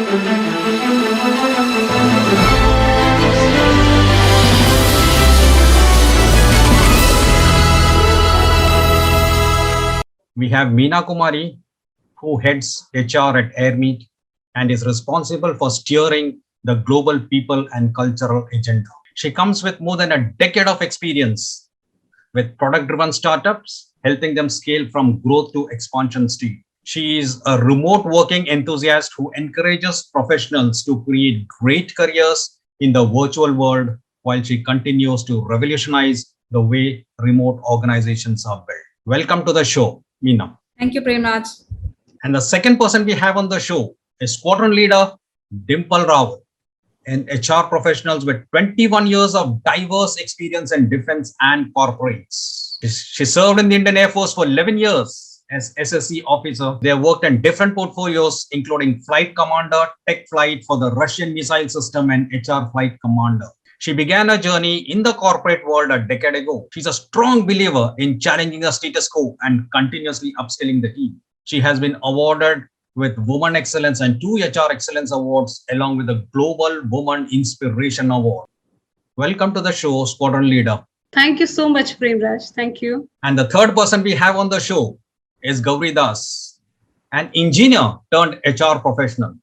We have Meena Kumari, who heads HR at Airmeet and is responsible for steering the global people and cultural agenda. She comes with more than a decade of experience with product-driven startups, helping them scale from growth to expansion stage. She is a remote working enthusiast who encourages professionals to create great careers in the virtual world while she continues to revolutionize the way remote organizations are built. Welcome to the show, Meena. Thank you, Premraj. And the second person we have on the show is squadron leader Dimple Rao, an HR professional with 21 years of diverse experience in defense and corporates. She served in the Indian Air Force for 11 years as SSC officer. They worked in different portfolios, including flight commander, tech flight for the Russian missile system, and HR flight commander. She began her journey in the corporate world a decade ago. She's a strong believer in challenging the status quo and continuously upskilling the team. She has been awarded with Women Excellence and 2 HR Excellence Awards, along with the Global Woman Inspiration Award. Welcome to the show, Squadron Leader. Thank you so much, Premraj. Thank you. And the third person we have on the show is Gauri Das, an engineer turned HR professional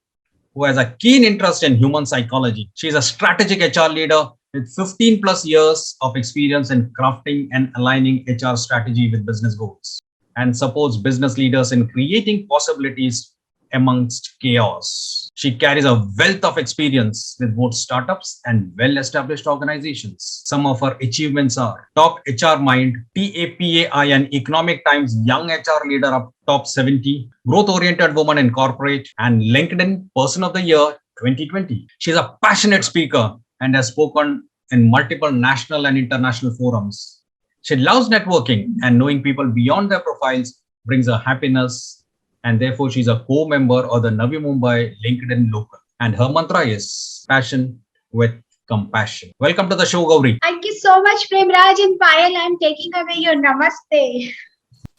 who has a keen interest in human psychology. She's a strategic HR leader with 15 plus years of experience in crafting and aligning HR strategy with business goals, and supports business leaders in creating possibilities amongst chaos. She carries a wealth of experience with both startups and well-established organizations. Some of her achievements are Top HR Mind, TAPAI and Economic Times Young HR Leader of Top 70, Growth-Oriented Woman in Corporate, and LinkedIn Person of the Year 2020. She's a passionate speaker and has spoken in multiple national and international forums. She loves networking, and knowing people beyond their profiles brings her happiness, and therefore she's a co-member of the Navi Mumbai LinkedIn Local. And her mantra is passion with compassion. Welcome to the show, Gauri. Thank you so much, Premraj and Payal. I'm taking away your namaste.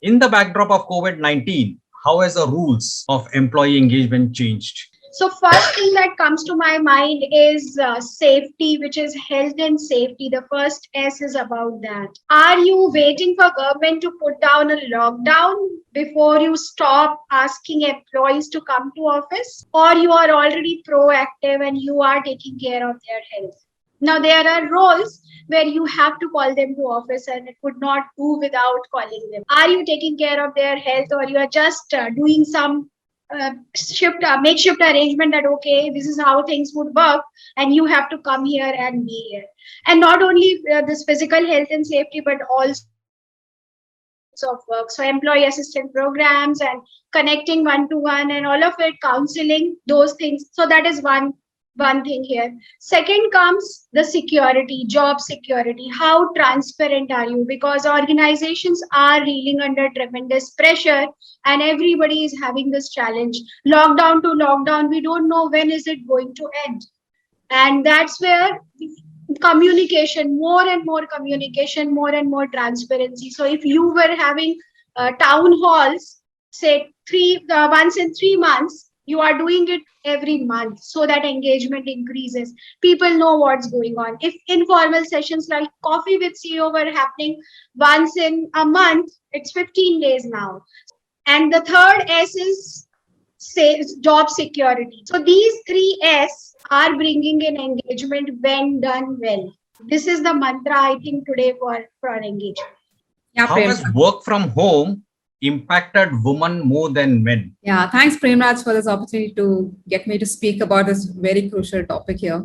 In the backdrop of COVID-19, how has the rules of employee engagement changed? So first thing that comes to my mind is safety, which is health and safety. The first S is about that. Are you waiting for government to put down a lockdown before you stop asking employees to come to office? Or you are already proactive and you are taking care of their health? Now, there are roles where you have to call them to office and it would not do without calling them. Are you taking care of their health, or you are just doing some makeshift arrangement that, okay, this is how things would work and you have to come here and be here? And not only this physical health and safety, but also of work. So employee assistance programs and connecting one-to-one and all of it, counseling, those things. So that is one thing here. Second comes the security, job security. How transparent are you? Because organizations are reeling under tremendous pressure and everybody is having this challenge. Lockdown to lockdown, we don't know when is it going to end. And that's where communication, more and more communication, more and more transparency. So if you were having town halls, say once in 3 months, you are doing it every month so that engagement increases. People know what's going on. If informal sessions like coffee with CEO were happening once in a month, it's 15 days now. And the third S is job security. So these 3 S are bringing in engagement when done well. This is the mantra, I think, today for engagement. Yeah, how has work from home impacted women more than men? Yeah, thanks, Premraj, for this opportunity to get me to speak about this very crucial topic here.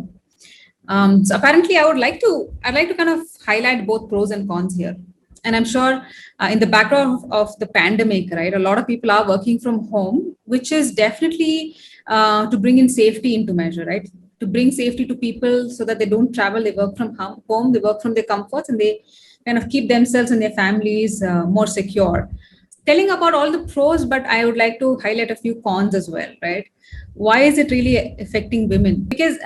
So apparently, I'd like to kind of highlight both pros and cons here. And I'm sure in the background of the pandemic, right, a lot of people are working from home, which is definitely to bring in safety into measure, right? To bring safety to people so that they don't travel, they work from home, they work from their comforts, and they kind of keep themselves and their families more secure. telling about all the pros, but I would like to highlight a few cons as well, right? Why is it really affecting women? Because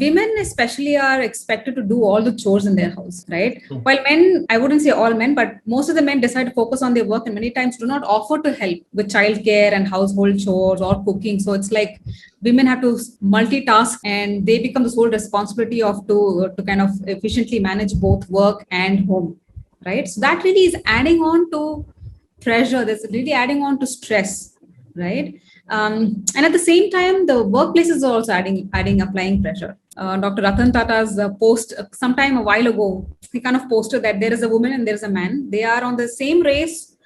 women especially are expected to do all the chores in their house, right? While men, I wouldn't say all men, but most of the men decide to focus on their work and many times do not offer to help with childcare and household chores or cooking. So it's like women have to multitask and they become the sole responsibility of to kind of efficiently manage both work and home, right? So that really is adding on to pressure. That's really adding on to stress, right? And at the same time, the workplaces are also applying pressure. Dr. Ratan Tata's post sometime a while ago, he kind of posted that there is a woman and there is a man. They are on the same race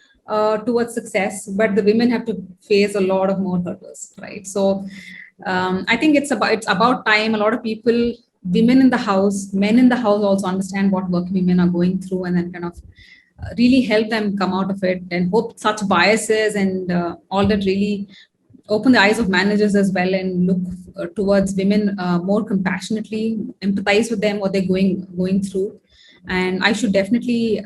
towards success, but the women have to face a lot of more hurdles, right? So I think it's about time. A lot of people, women in the house, men in the house, also understand what working women are going through, and then kind of really help them come out of it, and hope such biases and all that really open the eyes of managers as well and look towards women more compassionately, empathize with them what they're going through. And I should definitely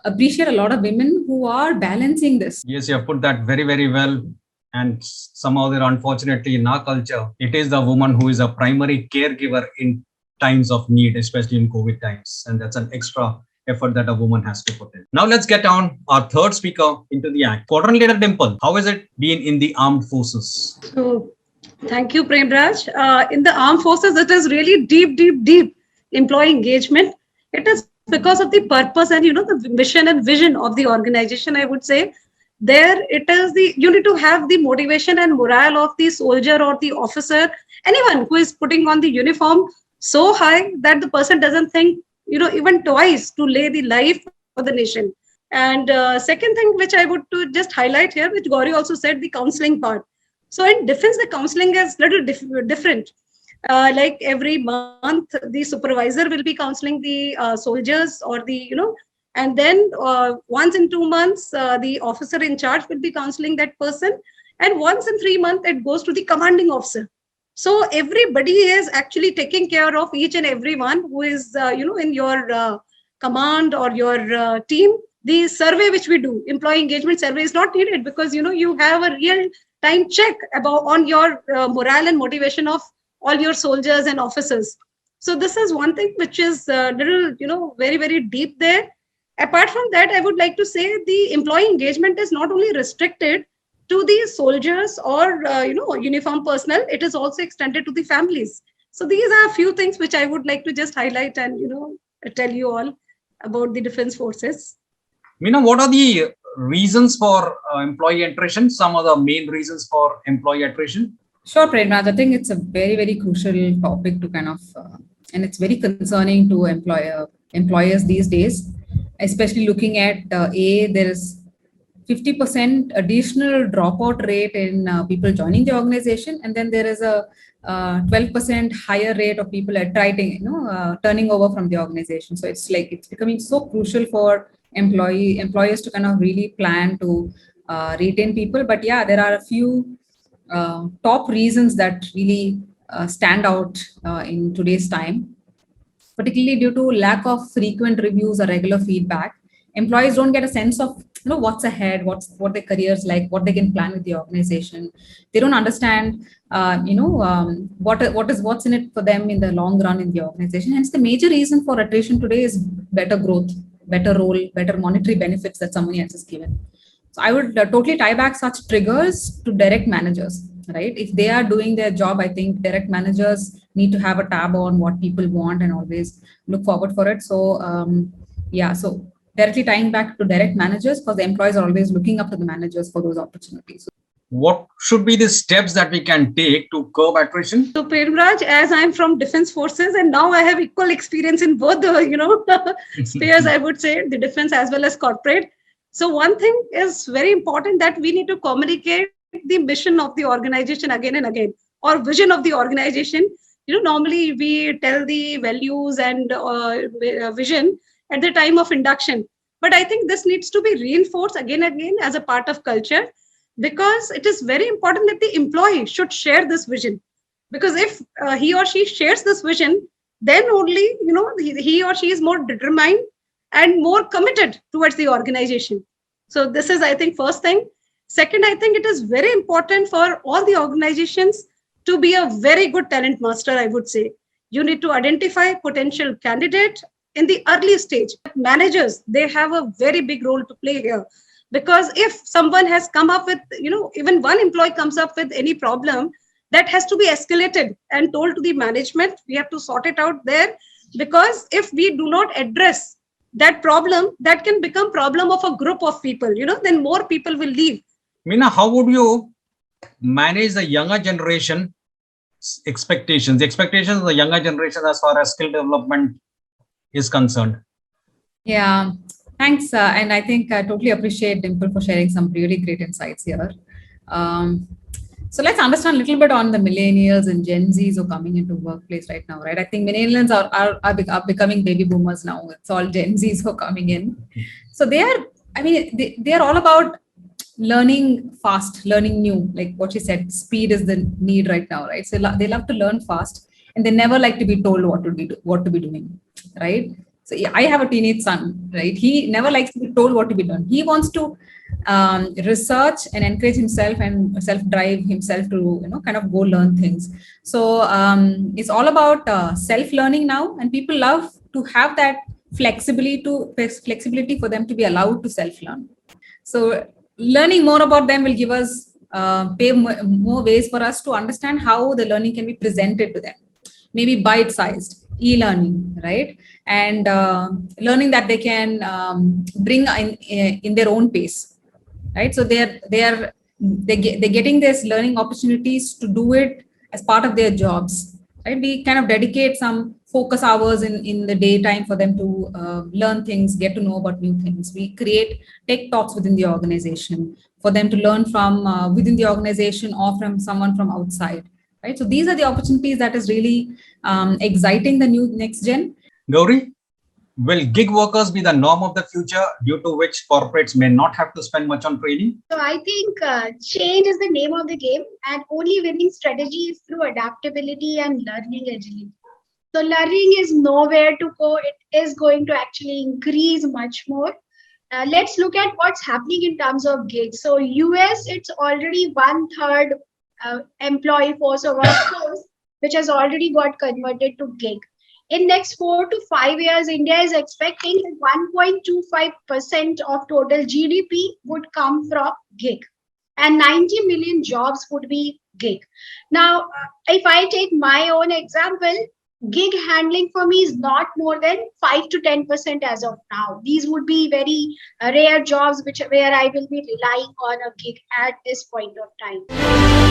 appreciate a lot of women who are balancing this. Yes, you have put that very, very well. And somehow there, unfortunately, in our culture, it is the woman who is a primary caregiver in times of need, especially in COVID times. And that's an extra effort that a woman has to put in. Now let's get on our third speaker into the act. Quadrant leader Dimple, how has it been in the armed forces? So, thank you, Premraj. In the armed forces, it is really deep employee engagement. It is because of the purpose and the mission and vision of the organization. I would say there it is you need to have the motivation and morale of the soldier or the officer, anyone who is putting on the uniform so high that the person doesn't think even twice to lay the life for the nation. And second thing which I would to just highlight here, which Gauri also said, the counseling part. So in defense, the counseling is little different. Like every month, the supervisor will be counseling the soldiers or and then once in 2 months, the officer in charge will be counseling that person. And once in 3 months, it goes to the commanding officer. So everybody is actually taking care of each and every one who is, in your command or your team. The survey which we do, employee engagement survey, is not needed because, you have a real time check on your morale and motivation of all your soldiers and officers. So this is one thing which is little, very, very deep there. Apart from that, I would like to say the employee engagement is not only restricted to the soldiers or uniform personnel, it is also extended to the families. So these are a few things which I would like to just highlight and tell you all about the defense forces. Meena, what are the reasons for employee attrition? Some of the main reasons for employee attrition? Sure, Prerna. I think it's a very, very crucial topic to kind of, and it's very concerning to employers these days, especially looking at there is 50% additional dropout rate in people joining the organization, and then there is a 12% higher rate of people turning over from the organization. So it's becoming so crucial for employers to kind of really plan to retain people. But yeah, there are a few top reasons that really stand out in today's time, particularly due to lack of frequent reviews or regular feedback. Employees don't get a sense of what's ahead, what their careers like, what they can plan with the organization. They don't understand what's in it for them in the long run in the organization. Hence, the major reason for attrition today is better growth, better role, better monetary benefits that someone else is given. So I would totally tie back such triggers to direct managers, right? If they are doing their job, I think direct managers need to have a tab on what people want and always look forward for it. So so directly tying back to direct managers, because the employees are always looking up to the managers for those opportunities. What should be the steps that we can take to curb attrition? So, Premraj, as I'm from defense forces and now I have equal experience in both the spheres, I would say, the defense as well as corporate. So one thing is very important, that we need to communicate the mission of the organization again and again, or vision of the organization. Normally we tell the values and vision at the time of induction. But I think this needs to be reinforced again and again as a part of culture, because it is very important that the employee should share this vision. Because if he or she shares this vision, then only, he or she is more determined and more committed towards the organization. So this is, I think, first thing. Second, I think it is very important for all the organizations to be a very good talent master, I would say. You need to identify potential candidate in the early stage. Managers, they have a very big role to play here. Because if someone has come up with, even one employee comes up with any problem, that has to be escalated and told to the management. We have to sort it out there. Because if we do not address that problem, that can become problem of a group of people, then more people will leave. Meena, how would you manage the younger generation expectations, the expectations of the younger generation as far as skill development is concerned? Yeah, thanks. And I think I totally appreciate Dimple for sharing some really great insights here. So let's understand a little bit on the millennials and Gen Zs who are coming into workplace right now, right? I think millennials are becoming baby boomers now. It's all Gen Zs who are coming in. So they are all about learning fast, learning new. Like what she said, speed is the need right now, right? So they love to learn fast, and they never like to be told what to be doing, right? So yeah, I have a teenage son, right? He never likes to be told what to be done. He wants to research and encourage himself and self-drive himself to kind of go learn things. So it's all about self-learning now, and people love to have that flexibility for them to be allowed to self-learn. So learning more about them will give us pave more ways for us to understand how the learning can be presented to them. Maybe bite-sized e-learning, right? And learning that they can bring in their own pace, right? So they're getting this learning opportunities to do it as part of their jobs, right? We kind of dedicate some focus hours in the daytime for them to learn things, get to know about new things. We create tech talks within the organization for them to learn from within the organization or from someone from outside, right? So these are the opportunities that is really exciting the new next gen. Gauri, will gig workers be the norm of the future, due to which corporates may not have to spend much on training? So I think change is the name of the game, and only winning strategy is through adaptability and learning agility. So learning is nowhere to go. It is going to actually increase much more. Let's look at what's happening in terms of gigs. So US, it's already 1/3 employee force or workforce, which has already got converted to gig. In next 4 to 5 years, India is expecting 1.25% of total GDP would come from gig, and 90 million jobs would be gig. Now, if I take my own example, gig handling for me is not more than 5 to 10% as of now. These would be very rare jobs where I will be relying on a gig at this point of time.